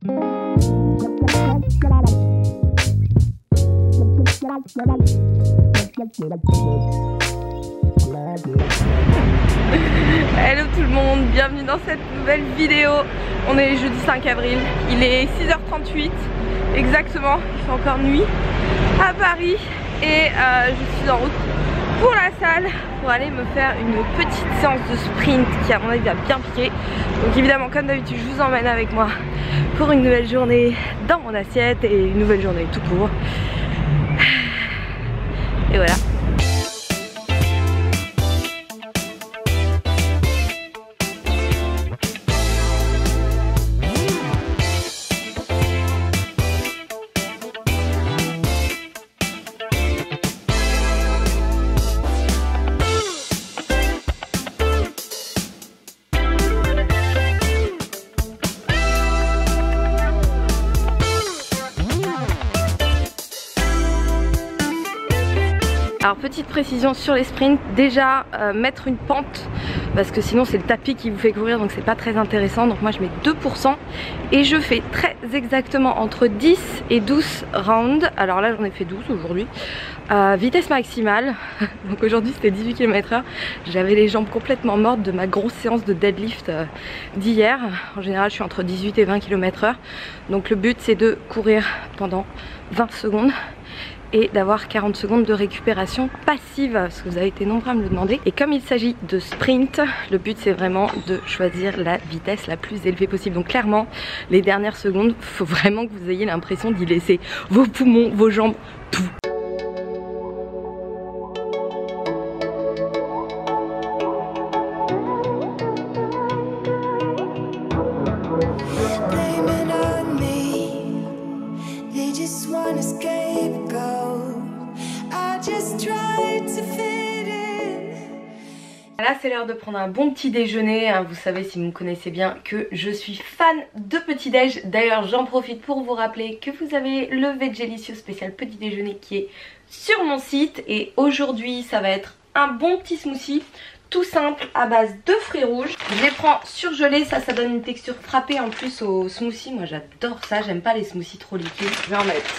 Hello tout le monde, bienvenue dans cette nouvelle vidéo. On est jeudi 5 avril, il est 6h38 exactement, il fait encore nuit à Paris et je suis en route pour la salle pour aller me faire une petite séance de sprint qui à mon avis va bien piquer. Donc évidemment comme d'habitude je vous emmène avec moi pour une nouvelle journée dans mon assiette et une nouvelle journée tout court. Et voilà. Alors petite précision sur les sprints, déjà mettre une pente parce que sinon c'est le tapis qui vous fait courir donc c'est pas très intéressant. Donc moi je mets 2% et je fais très exactement entre 10 et 12 rounds. Alors là j'en ai fait 12 aujourd'hui, vitesse maximale. Donc aujourd'hui c'était 18 km/h. J'avais les jambes complètement mortes de ma grosse séance de deadlift d'hier. En général je suis entre 18 et 20 km/h. Donc le but c'est de courir pendant 20 secondes et d'avoir 40 secondes de récupération passive parce que vous avez été nombreux à me le demander. Et comme il s'agit de sprint, le but c'est vraiment de choisir la vitesse la plus élevée possible. Donc clairement les dernières secondes, il faut vraiment que vous ayez l'impression d'y laisser vos poumons, vos jambes, tout. Là c'est l'heure de prendre un bon petit déjeuner, hein. Vous savez si vous me connaissez bien que je suis fan de petit déj. D'ailleurs j'en profite pour vous rappeler que vous avez le Vegelicious spécial petit déjeuner qui est sur mon site. Et aujourd'hui ça va être un bon petit smoothie tout simple à base de fruits rouges. Je les prends surgelés, ça donne une texture frappée en plus au smoothie. Moi j'adore ça, j'aime pas les smoothies trop liquides. Je vais en mettre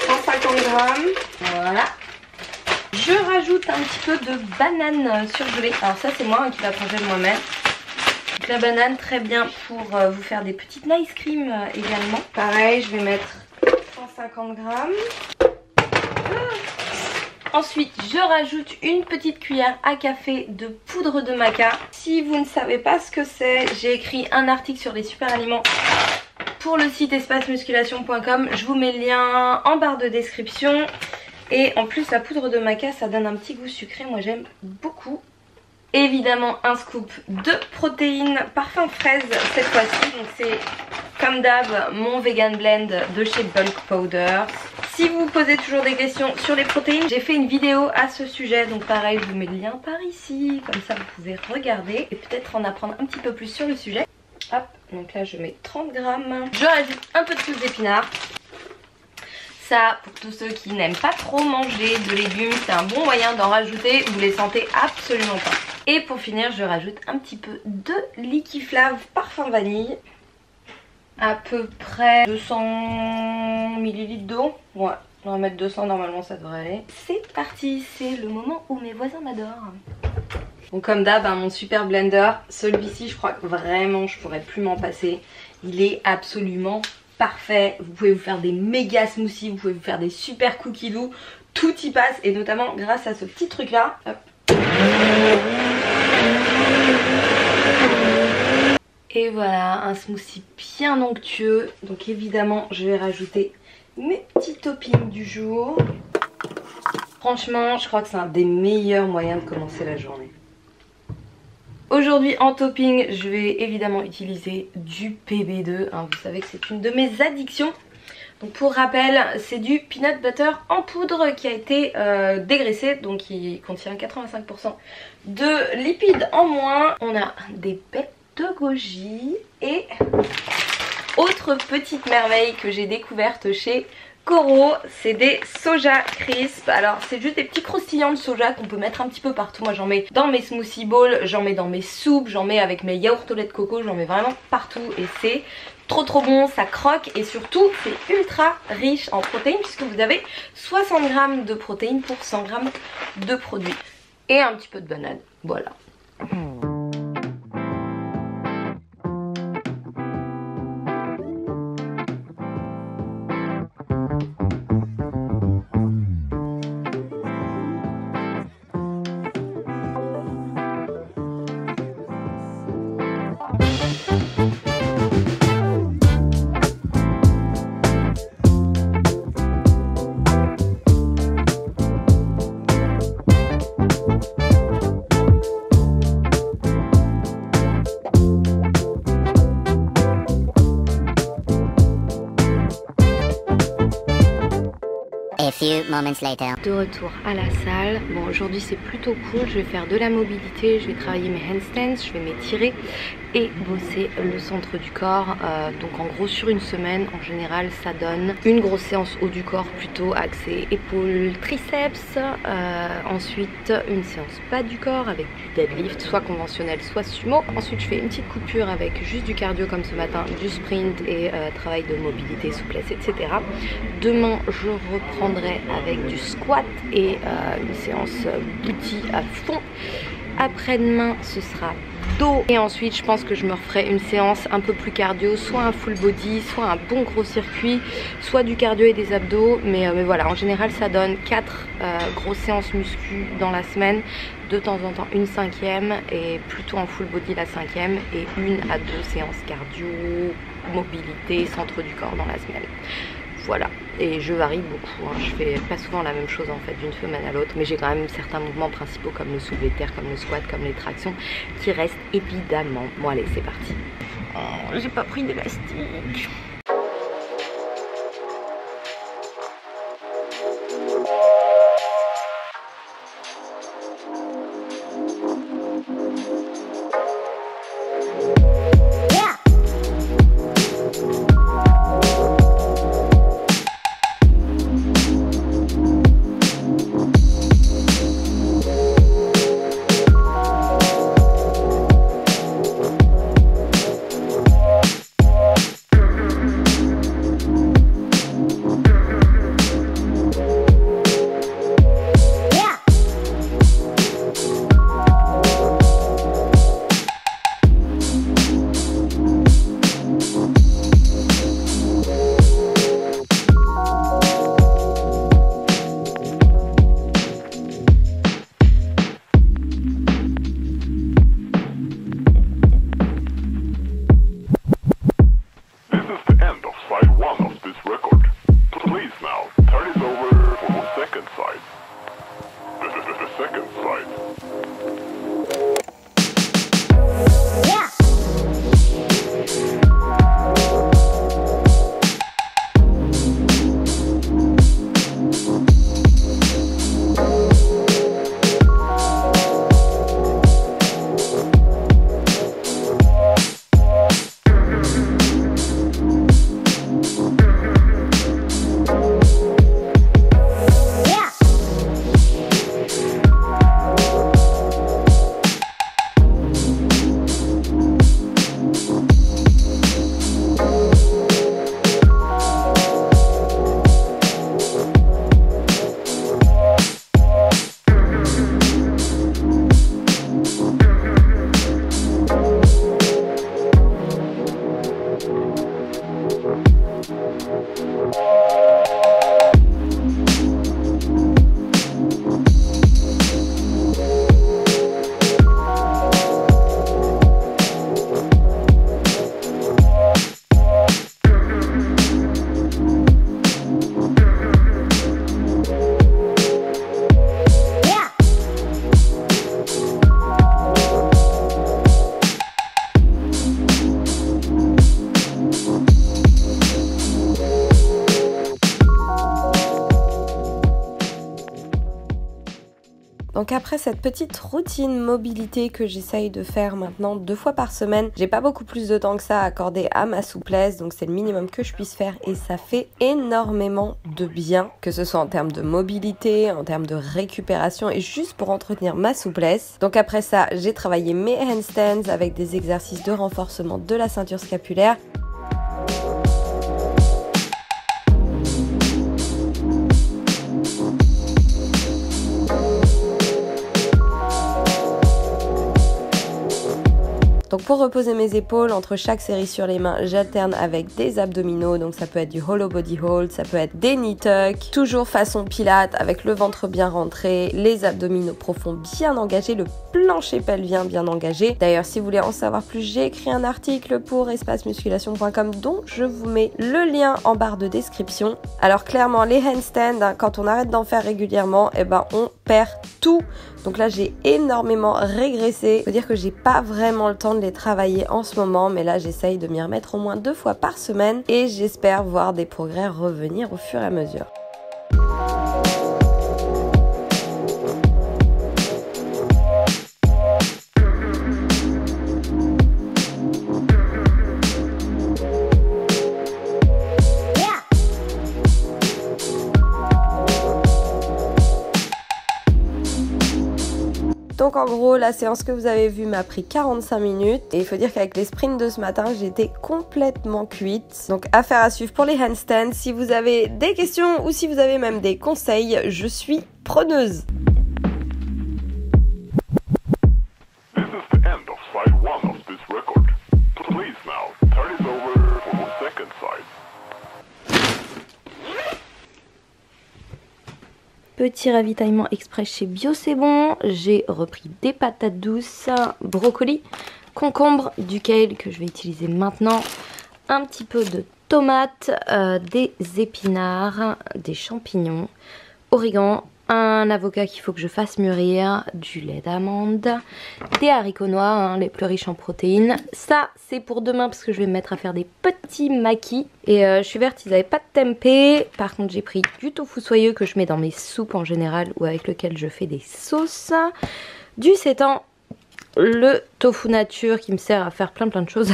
150 grammes, voilà. Je rajoute un petit peu de banane surgelée. Alors ça c'est moi qui l'a congèle moi-même. Donc la banane très bien pour vous faire des petites nice cream également. Pareil je vais mettre 150 grammes. Ensuite je rajoute une petite cuillère à café de poudre de maca. Si vous ne savez pas ce que c'est, j'ai écrit un article sur les super aliments pour le site espacemusculation.com. Je vous mets le lien en barre de description. Et en plus la poudre de maca ça donne un petit goût sucré, moi j'aime beaucoup. Évidemment un scoop de protéines parfum fraise cette fois-ci. Donc c'est comme d'hab mon vegan blend de chez Bulk Powder. Si vous vous posez toujours des questions sur les protéines, j'ai fait une vidéo à ce sujet. Donc pareil je vous mets le lien par ici, comme ça vous pouvez regarder et peut-être en apprendre un petit peu plus sur le sujet. Hop, donc là je mets 30 grammes. Je rajoute un peu de sauce d'épinards. Ça, pour tous ceux qui n'aiment pas trop manger de légumes, c'est un bon moyen d'en rajouter, vous les sentez absolument pas. Et pour finir, je rajoute un petit peu de Liquiflave parfum vanille. À peu près 200 ml d'eau. Ouais, on va mettre 200, normalement ça devrait aller. C'est parti, c'est le moment où mes voisins m'adorent. Donc comme d'hab, hein, mon super blender, celui-ci je crois que vraiment je pourrais plus m'en passer. Il est absolument parfait, vous pouvez vous faire des méga smoothies, vous pouvez vous faire des super cookies doux, tout y passe et notamment grâce à ce petit truc là. Hop. Et voilà, un smoothie bien onctueux. Donc évidemment je vais rajouter mes petits toppings du jour. Franchement je crois que c'est un des meilleurs moyens de commencer la journée. Aujourd'hui en topping je vais évidemment utiliser du PB2, hein, vous savez que c'est une de mes addictions. Donc pour rappel c'est du peanut butter en poudre qui a été dégraissé, donc qui contient 85% de lipides en moins. On a des bêtes de goji et autre petite merveille que j'ai découverte chez Coro, c'est des soja crisp. Alors c'est juste des petits croustillants de soja qu'on peut mettre un petit peu partout. Moi j'en mets dans mes smoothie bowls, j'en mets dans mes soupes, j'en mets avec mes yaourts au lait de coco, j'en mets vraiment partout et c'est trop bon, ça croque et surtout c'est ultra riche en protéines puisque vous avez 60 g de protéines pour 100 g de produits. Et un petit peu de banane, voilà. A few moments later. De retour à la salle. Bon, aujourd'hui c'est plutôt cool, je vais faire de la mobilité, je vais travailler mes handstands, je vais m'étirer et bosser le centre du corps. Donc en gros sur une semaine, en général ça donne une grosse séance haut du corps plutôt axée épaules, triceps. Ensuite une séance bas du corps avec du deadlift, soit conventionnel, soit sumo. Ensuite je fais une petite coupure avec juste du cardio comme ce matin, du sprint et travail de mobilité, souplesse, etc. Demain je reprendrai avec du squat et une séance booty à fond. Après-demain ce sera dos et ensuite je pense que je me referai une séance un peu plus cardio, soit un full body, soit un bon gros circuit, soit du cardio et des abdos, mais voilà, en général ça donne 4 grosses séances muscu dans la semaine, de temps en temps une 5e et plutôt en full body la 5e et 1 à 2 séances cardio, mobilité, centre du corps dans la semaine. Voilà, et je varie beaucoup, hein. Je fais pas souvent la même chose en fait d'une semaine à l'autre, mais j'ai quand même certains mouvements principaux comme le soulevé de terre, comme le squat, comme les tractions qui restent évidemment. Bon allez, c'est parti. Oh, j'ai pas pris d'élastique. Donc après cette petite routine mobilité que j'essaye de faire maintenant 2 fois par semaine, j'ai pas beaucoup plus de temps que ça à accorder à ma souplesse, donc c'est le minimum que je puisse faire et ça fait énormément de bien, que ce soit en termes de mobilité, en termes de récupération et juste pour entretenir ma souplesse. Donc après ça, j'ai travaillé mes handstands avec des exercices de renforcement de la ceinture scapulaire. Pour reposer mes épaules, entre chaque série sur les mains, j'alterne avec des abdominaux, donc ça peut être du hollow body hold, ça peut être des knee tuck, toujours façon pilates avec le ventre bien rentré, les abdominaux profonds bien engagés, le plancher pelvien bien engagé. D'ailleurs, si vous voulez en savoir plus, j'ai écrit un article pour espacemusculation.com dont je vous mets le lien en barre de description. Alors clairement, les handstands, quand on arrête d'en faire régulièrement, on perd tout. Donc là, j'ai énormément régressé. Faut dire que j'ai pas vraiment le temps de les travailler en ce moment, mais là, j'essaye de m'y remettre au moins 2 fois par semaine et j'espère voir des progrès revenir au fur et à mesure. Donc en gros, la séance que vous avez vue m'a pris 45 minutes et il faut dire qu'avec les sprints de ce matin, j'étais complètement cuite. Donc affaire à suivre pour les handstands. Si vous avez des questions ou si vous avez même des conseils, je suis preneuse. This is the end of side 1 of this record. Please now, turn it over for the second side. Petit ravitaillement express chez Bio C'est Bon. J'ai repris des patates douces, brocolis, concombre, du kale que je vais utiliser maintenant, un petit peu de tomates, des épinards, des champignons, origan, un avocat qu'il faut que je fasse mûrir, du lait d'amande, des haricots noirs, les plus riches en protéines. Ça c'est pour demain parce que je vais me mettre à faire des petits maquis. Et je suis verte, ils n'avaient pas de tempeh. Par contre j'ai pris du tofu soyeux que je mets dans mes soupes en général ou avec lequel je fais des sauces. Du seitan, le tofu nature qui me sert à faire plein de choses.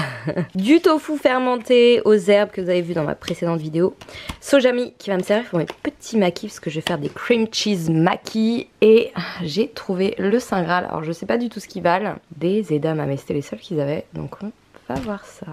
Du tofu fermenté aux herbes que vous avez vu dans ma précédente vidéo. Sojami qui va me servir pour mes petits maquis parce que je vais faire des cream cheese maquis. Et j'ai trouvé le Saint Graal. Alors je sais pas du tout ce qu'ils valent. Des edamame, mais c'était les seuls qu'ils avaient. Donc on va voir ça.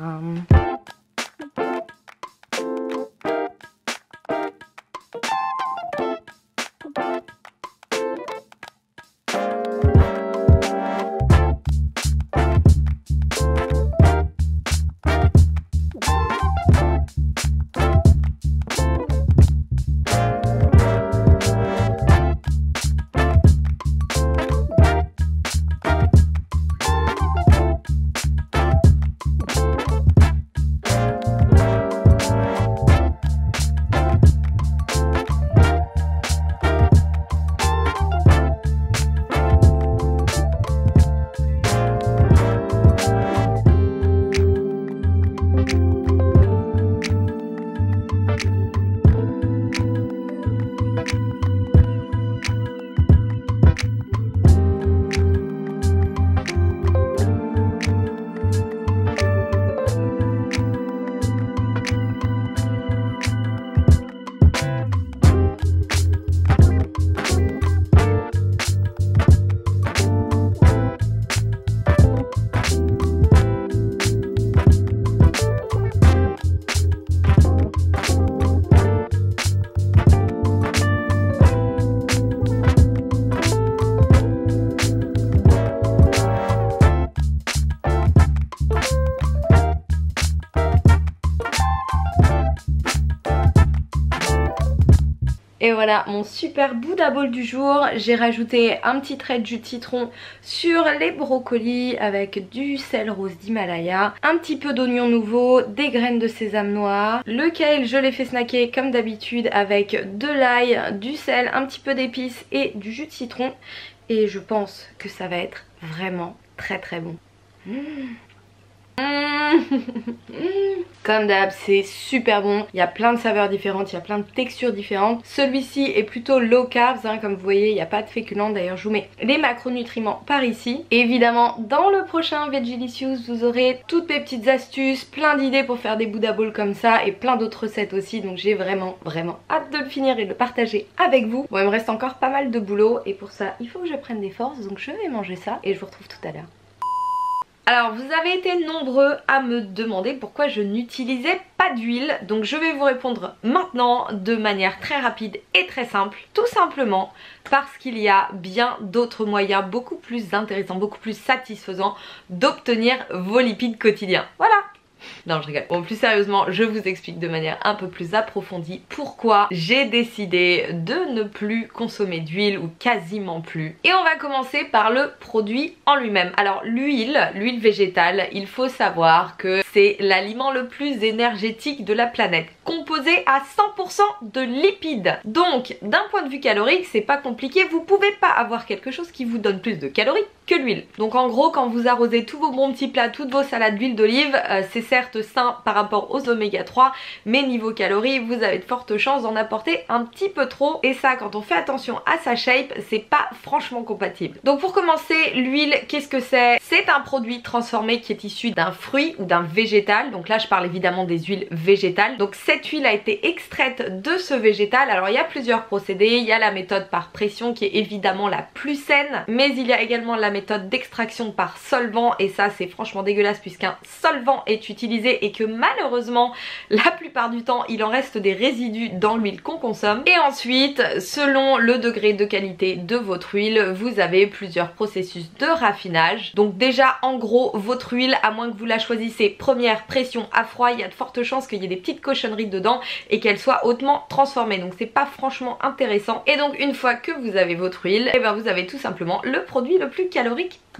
Et voilà mon super Buddha Bowl du jour. J'ai rajouté un petit trait de jus de citron sur les brocolis avec du sel rose d'Himalaya, un petit peu d'oignon nouveau, des graines de sésame noir. Le kale je l'ai fait snacker comme d'habitude avec de l'ail, du sel, un petit peu d'épices et du jus de citron. Et je pense que ça va être vraiment très bon. Comme d'hab, c'est super bon. Il y a plein de saveurs différentes, il y a plein de textures différentes. Celui-ci est plutôt low carbs, comme vous voyez, il n'y a pas de féculents. D'ailleurs, je vous mets les macronutriments par ici. Et évidemment, dans le prochain Vegelicious, vous aurez toutes mes petites astuces, plein d'idées pour faire des Buddha Bowls comme ça et plein d'autres recettes aussi. Donc j'ai vraiment hâte de le finir et de le partager avec vous. Bon, il me reste encore pas mal de boulot et pour ça, il faut que je prenne des forces. Donc je vais manger ça et je vous retrouve tout à l'heure. Alors vous avez été nombreux à me demander pourquoi je n'utilisais pas d'huile, donc je vais vous répondre maintenant de manière très rapide et très simple. Tout simplement parce qu'il y a bien d'autres moyens beaucoup plus intéressants, beaucoup plus satisfaisants d'obtenir vos lipides quotidiens. Voilà! Non, je rigole. Bon, plus sérieusement, je vous explique de manière un peu plus approfondie pourquoi j'ai décidé de ne plus consommer d'huile ou quasiment plus. Et on va commencer par le produit en lui-même. Alors l'huile végétale, il faut savoir que c'est l'aliment le plus énergétique de la planète, composé à 100% de lipides. Donc, d'un point de vue calorique, c'est pas compliqué, vous pouvez pas avoir quelque chose qui vous donne plus de calories que l'huile. Donc en gros, quand vous arrosez tous vos bons petits plats, toutes vos salades d'huile d'olive, c'est certes sain par rapport aux oméga 3, mais niveau calories, vous avez de fortes chances d'en apporter un petit peu trop. Et ça, quand on fait attention à sa shape, c'est pas franchement compatible. Donc pour commencer, l'huile, qu'est-ce que c'est? C'est un produit transformé qui est issu d'un fruit ou d'un végétal. Donc là, je parle évidemment des huiles végétales. Donc cette huile a été extraite de ce végétal. Alors il y a plusieurs procédés. Il y a la méthode par pression qui est évidemment la plus saine, mais il y a également la méthode d'extraction par solvant, et ça c'est franchement dégueulasse puisqu'un solvant est utilisé et que malheureusement la plupart du temps il en reste des résidus dans l'huile qu'on consomme. Et ensuite, selon le degré de qualité de votre huile, vous avez plusieurs processus de raffinage. Donc déjà en gros, votre huile, à moins que vous la choisissez première pression à froid, il y a de fortes chances qu'il y ait des petites cochonneries dedans et qu'elle soit hautement transformée, donc c'est pas franchement intéressant. Et donc une fois que vous avez votre huile, et ben vous avez tout simplement le produit le plus calorique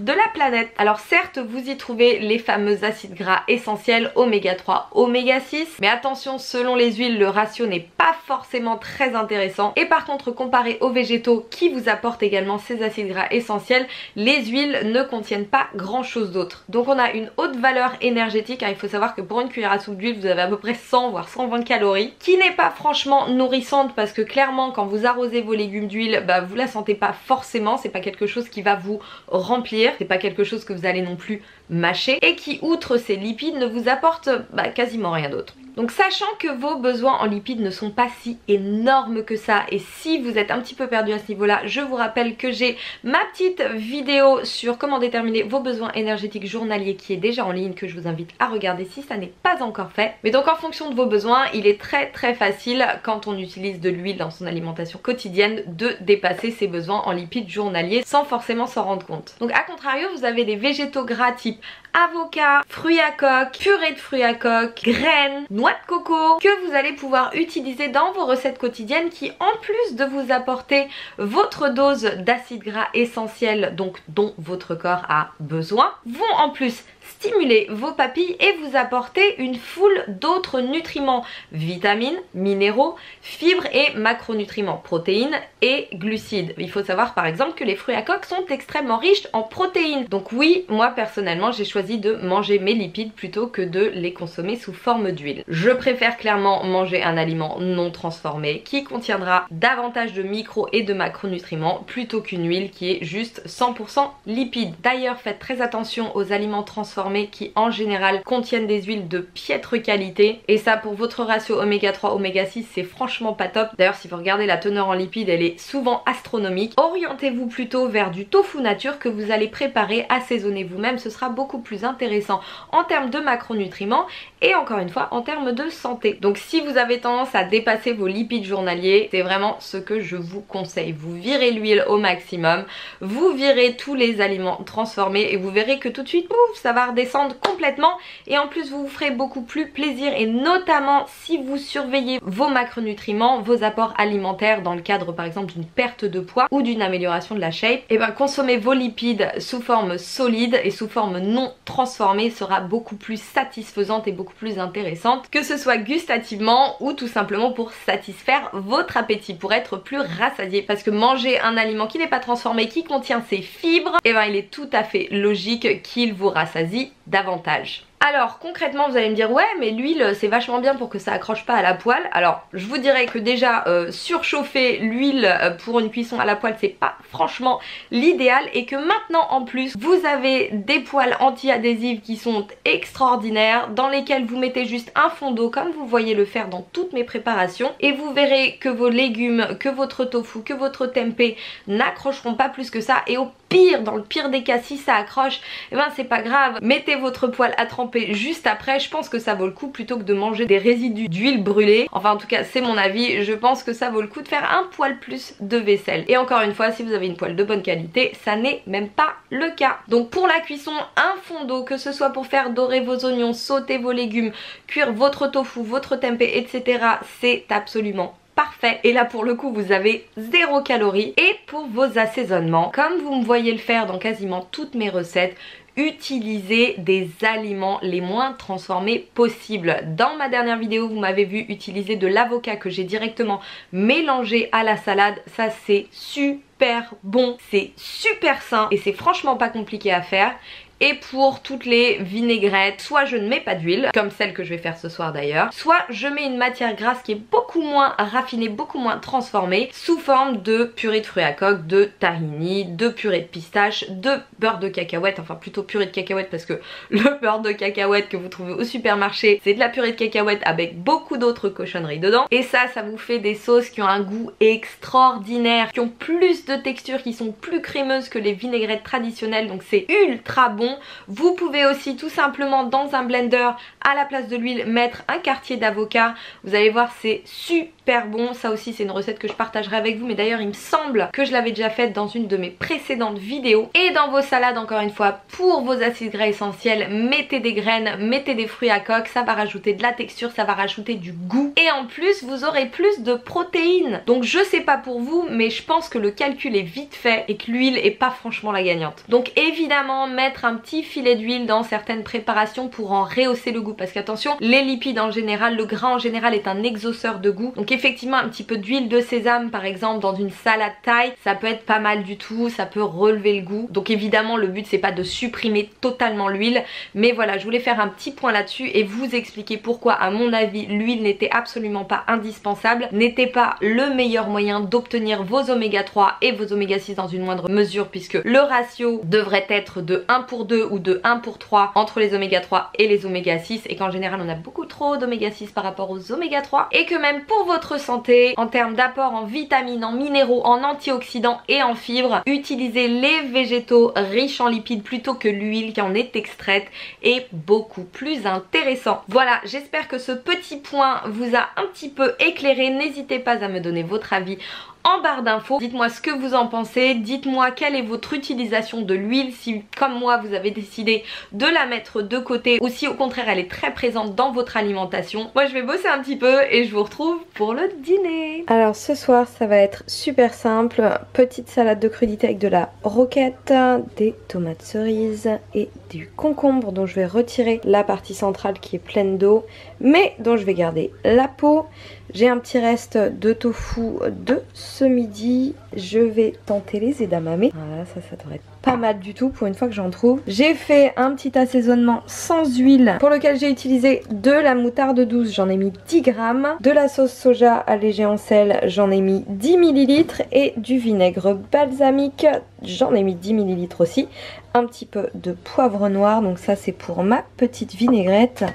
de la planète. Alors certes, vous y trouvez les fameux acides gras essentiels oméga 3, oméga 6, mais attention, selon les huiles, le ratio n'est pas forcément très intéressant. Et par contre, comparé aux végétaux qui vous apportent également ces acides gras essentiels, les huiles ne contiennent pas grand chose d'autre. Donc on a une haute valeur énergétique, hein. Il faut savoir que pour une cuillère à soupe d'huile, vous avez à peu près 100 voire 120 calories, qui n'est pas franchement nourrissante parce que clairement quand vous arrosez vos légumes d'huile, bah vous la sentez pas forcément, c'est pas quelque chose qui va vous remplir, c'est pas quelque chose que vous allez non plus mâcher et qui outre ces lipides ne vous apporte quasiment rien d'autre. Donc sachant que vos besoins en lipides ne sont pas si énormes que ça, et si vous êtes un petit peu perdu à ce niveau là, je vous rappelle que j'ai ma petite vidéo sur comment déterminer vos besoins énergétiques journaliers qui est déjà en ligne, que je vous invite à regarder si ça n'est pas encore fait. Mais donc en fonction de vos besoins, il est très facile quand on utilise de l'huile dans son alimentation quotidienne de dépasser ses besoins en lipides journaliers sans forcément s'en rendre compte. Donc à contrario, vous avez des végétaux gras type avocat, fruits à coque, purée de fruits à coque, graines, noix de coco que vous allez pouvoir utiliser dans vos recettes quotidiennes qui, en plus de vous apporter votre dose d'acides gras essentiels, donc dont votre corps a besoin, vont en plus stimuler vos papilles et vous apporter une foule d'autres nutriments, vitamines, minéraux, fibres et macronutriments, protéines et glucides. Il faut savoir par exemple que les fruits à coque sont extrêmement riches en protéines. Donc oui, moi personnellement j'ai choisi de manger mes lipides plutôt que de les consommer sous forme d'huile. Je préfère clairement manger un aliment non transformé qui contiendra davantage de micro et de macronutriments plutôt qu'une huile qui est juste 100% lipide. D'ailleurs, faites très attention aux aliments transformés qui en général contiennent des huiles de piètre qualité, et ça pour votre ratio oméga 3 oméga 6 c'est franchement pas top. D'ailleurs si vous regardez la teneur en lipides, elle est souvent astronomique. Orientez-vous plutôt vers du tofu nature que vous allez préparer, assaisonner vous-même, ce sera beaucoup plus intéressant en termes de macronutriments et encore une fois en termes de santé. Donc si vous avez tendance à dépasser vos lipides journaliers, c'est vraiment ce que je vous conseille. Vous virez l'huile au maximum, vous virez tous les aliments transformés et vous verrez que tout de suite ouf, ça va redescendre complètement, et en plus vous vous ferez beaucoup plus plaisir, et notamment si vous surveillez vos macronutriments, vos apports alimentaires dans le cadre par exemple d'une perte de poids ou d'une amélioration de la shape, et bien consommer vos lipides sous forme solide et sous forme non transformée sera beaucoup plus satisfaisante et beaucoup plus intéressante, que ce soit gustativement ou tout simplement pour satisfaire votre appétit, pour être plus rassasié, parce que manger un aliment qui n'est pas transformé, qui contient ses fibres, et bien il est tout à fait logique qu'il vous rassasie davantage. Alors concrètement vous allez me dire ouais mais l'huile c'est vachement bien pour que ça accroche pas à la poêle. Alors je vous dirais que déjà surchauffer l'huile pour une cuisson à la poêle c'est pas franchement l'idéal, et que maintenant en plus vous avez des poêles anti-adhésives qui sont extraordinaires, dans lesquelles vous mettez juste un fond d'eau comme vous voyez le faire dans toutes mes préparations, et vous verrez que vos légumes, que votre tofu, que votre tempeh n'accrocheront pas plus que ça, et au pire, dans le pire des cas, si ça accroche, et ben c'est pas grave, mettez votre poêle à tremper juste après. Je pense que ça vaut le coup plutôt que de manger des résidus d'huile brûlée. Enfin en tout cas c'est mon avis, je pense que ça vaut le coup de faire un poil plus de vaisselle. Et encore une fois, si vous avez une poêle de bonne qualité, ça n'est même pas le cas. Donc pour la cuisson, un fond d'eau, que ce soit pour faire dorer vos oignons, sauter vos légumes, cuire votre tofu, votre tempeh, etc. c'est absolument parfait. Et là pour le coup vous avez 0 calories. Et pour vos assaisonnements, comme vous me voyez le faire dans quasiment toutes mes recettes, utilisez des aliments les moins transformés possibles. Dans ma dernière vidéo vous m'avez vu utiliser de l'avocat que j'ai directement mélangé à la salade. Ça c'est super bon, c'est super sain et c'est franchement pas compliqué à faire. Et pour toutes les vinaigrettes, soit je ne mets pas d'huile, comme celle que je vais faire ce soir d'ailleurs, soit je mets une matière grasse qui est beaucoup moins raffinée, beaucoup moins transformée, sous forme de purée de fruits à coque, de tahini, de purée de pistache, de beurre de cacahuète, enfin plutôt purée de cacahuète parce que le beurre de cacahuète que vous trouvez au supermarché, c'est de la purée de cacahuète avec beaucoup d'autres cochonneries dedans. Et ça vous fait des sauces qui ont un goût extraordinaire, qui ont plus de texture, qui sont plus crémeuses que les vinaigrettes traditionnelles, donc c'est ultra bon. Vous pouvez aussi tout simplement dans un blender à la place de l'huile mettre un quartier d'avocat. Vous allez voir c'est super bon. Ça aussi c'est une recette que je partagerai avec vous, mais d'ailleurs il me semble que je l'avais déjà faite dans une de mes précédentes vidéos. Et dans vos salades, encore une fois, pour vos acides gras essentiels, mettez des graines, mettez des fruits à coque, ça va rajouter de la texture, ça va rajouter du goût et en plus vous aurez plus de protéines. Donc je sais pas pour vous, mais je pense que le calcul est vite fait et que l'huile est pas franchement la gagnante. Donc évidemment mettre un petit filet d'huile dans certaines préparations pour en rehausser le goût, parce qu'attention, les lipides en général, le gras en général est un exauceur de goût. Donc effectivement un petit peu d'huile de sésame par exemple dans une salade thaï, ça peut être pas mal du tout, ça peut relever le goût. Donc évidemment le but c'est pas de supprimer totalement l'huile, mais voilà, je voulais faire un petit point là-dessus et vous expliquer pourquoi à mon avis l'huile n'était absolument pas indispensable, n'était pas le meilleur moyen d'obtenir vos oméga 3 et vos oméga 6 dans une moindre mesure, puisque le ratio devrait être de 1 pour 2 ou de 1 pour 3 entre les oméga 3 et les oméga 6, et qu'en général on a beaucoup trop d'oméga 6 par rapport aux oméga 3, et que même pour votre santé, en termes d'apport en vitamines, en minéraux, en antioxydants et en fibres, utilisez les végétaux riches en lipides plutôt que l'huile qui en est extraite est beaucoup plus intéressant. Voilà, j'espère que ce petit point vous a un petit peu éclairé. N'hésitez pas à me donner votre avis en barre d'infos. Dites-moi ce que vous en pensez, dites-moi quelle est votre utilisation de l'huile, si comme moi vous avez décidé de la mettre de côté ou si au contraire elle est très présente dans votre alimentation. Moi je vais bosser un petit peu et je vous retrouve pour le dîner. Alors ce soir ça va être super simple, petite salade de crudités avec de la roquette, des tomates cerises et du concombre dont je vais retirer la partie centrale qui est pleine d'eau mais dont je vais garder la peau. J'ai un petit reste de tofu de ce midi. Je vais tenter les edamame. Voilà, ça devrait être pas mal du tout pour une fois que j'en trouve. J'ai fait un petit assaisonnement sans huile pour lequel j'ai utilisé de la moutarde douce, j'en ai mis 10 grammes, de la sauce soja allégée en sel, j'en ai mis 10 ml et du vinaigre balsamique, j'en ai mis 10 ml aussi. Un petit peu de poivre noir, donc ça c'est pour ma petite vinaigrette.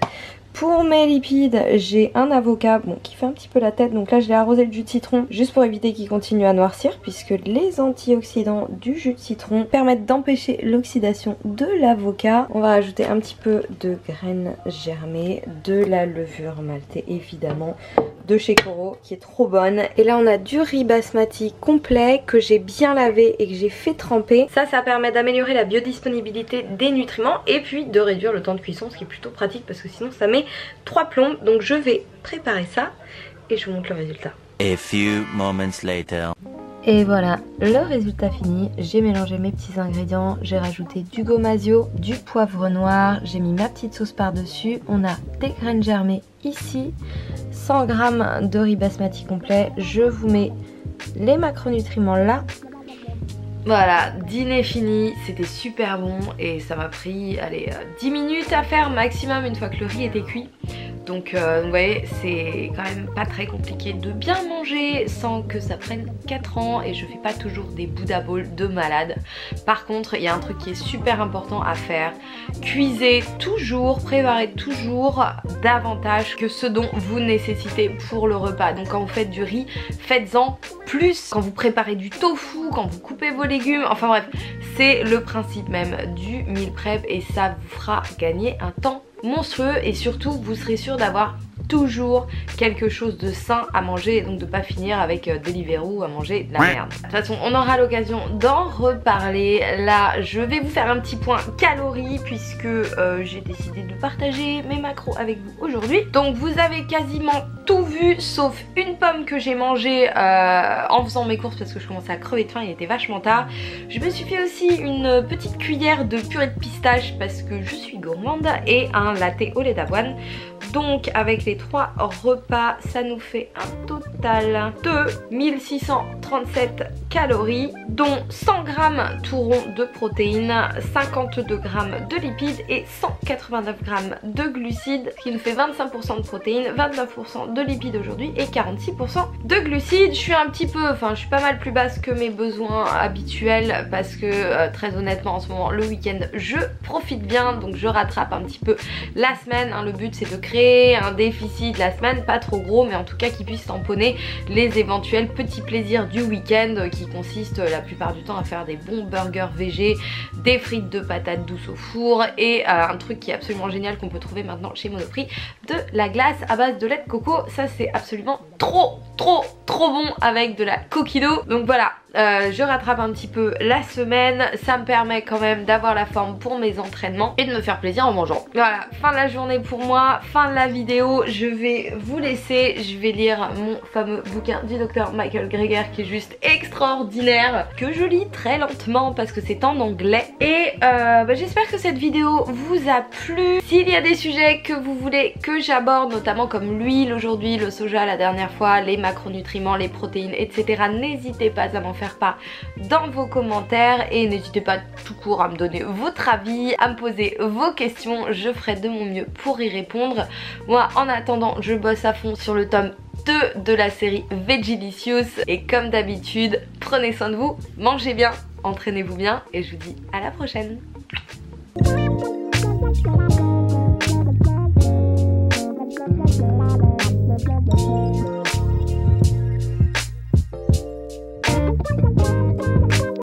Pour mes lipides, j'ai un avocat qui fait un petit peu la tête, donc là je l'ai arrosé de jus de citron juste pour éviter qu'il continue à noircir, puisque les antioxydants du jus de citron permettent d'empêcher l'oxydation de l'avocat. On va rajouter un petit peu de graines germées, de la levure maltée évidemment, de chez Koro qui est trop bonne. Et là on a du riz basmati complet que j'ai bien lavé et que j'ai fait tremper. Ça permet d'améliorer la biodisponibilité des nutriments et puis de réduire le temps de cuisson, ce qui est plutôt pratique parce que sinon ça met 3 plombes. Donc je vais préparer ça et je vous montre le résultat. A few moments later. Et voilà le résultat fini. J'ai mélangé mes petits ingrédients, j'ai rajouté du gomasio, du poivre noir, j'ai mis ma petite sauce par dessus. On a des graines germées ici, 100 g de riz basmati complet. Je vous mets les macronutriments là. Voilà, dîner fini, c'était super bon et ça m'a pris allez, 10 minutes à faire maximum une fois que le riz était cuit. Donc vous voyez, c'est quand même pas très compliqué de bien manger sans que ça prenne 4 ans, et je fais pas toujours des Buddha Bowls de malade. Par contre, il y a un truc qui est super important à faire: cuisez toujours, préparez toujours davantage que ce dont vous nécessitez pour le repas. Donc quand vous faites du riz, faites-en plus. Quand vous préparez du tofu, quand vous coupez vos légumes, enfin bref, c'est le principe même du meal prep et ça vous fera gagner un temps monstrueux et surtout vous serez sûr d'avoir toujours quelque chose de sain à manger et donc de pas finir avec Deliveroo à manger de la merde. De toute façon on aura l'occasion d'en reparler. Là je vais vous faire un petit point calories puisque j'ai décidé de partager mes macros avec vous aujourd'hui. Donc vous avez quasiment tout vu sauf une pomme que j'ai mangée en faisant mes courses parce que je commençais à crever de faim, il était vachement tard. Je me suis fait aussi une petite cuillère de purée de pistache parce que je suis gourmande et un latte au lait d'avoine. Donc avec les 3 repas ça nous fait un total de 1637 calories dont 100 g tout rond de protéines, 52 g de lipides et 189 g de glucides, ce qui nous fait 25% de protéines, 29% de lipides aujourd'hui et 46% de glucides. Je suis un petit peu, enfin je suis pas mal plus basse que mes besoins habituels parce que très honnêtement en ce moment le week-end je profite bien donc je rattrape un petit peu la semaine, hein. Le but c'est de créer un déficit la semaine, pas trop gros mais en tout cas qui puisse tamponner les éventuels petits plaisirs du week-end qui consistent la plupart du temps à faire des bons burgers végés, des frites de patates douces au four et un truc qui est absolument génial qu'on peut trouver maintenant chez Monoprix, de la glace à base de lait de coco. Ça c'est absolument trop bon avec de la coquille d'eau. Donc voilà, je rattrape un petit peu la semaine, ça me permet quand même d'avoir la forme pour mes entraînements et de me faire plaisir en mangeant. Voilà, fin de la journée pour moi, fin de la vidéo, je vais vous laisser, je vais lire mon fameux bouquin du docteur Michael Greger qui est juste extraordinaire, que je lis très lentement parce que c'est en anglais et j'espère que cette vidéo vous a plu. S'il y a des sujets que vous voulez que j'aborde, notamment comme l'huile aujourd'hui, le soja la dernière fois, les macronutriments, les protéines, etc. n'hésitez pas à m'en faire part dans vos commentaires et n'hésitez pas tout court à me donner votre avis, à me poser vos questions, je ferai de mon mieux pour y répondre. Moi en attendant je bosse à fond sur le tome 2 de la série Vegelicious et comme d'habitude prenez soin de vous, mangez bien, entraînez-vous bien et je vous dis à la prochaine.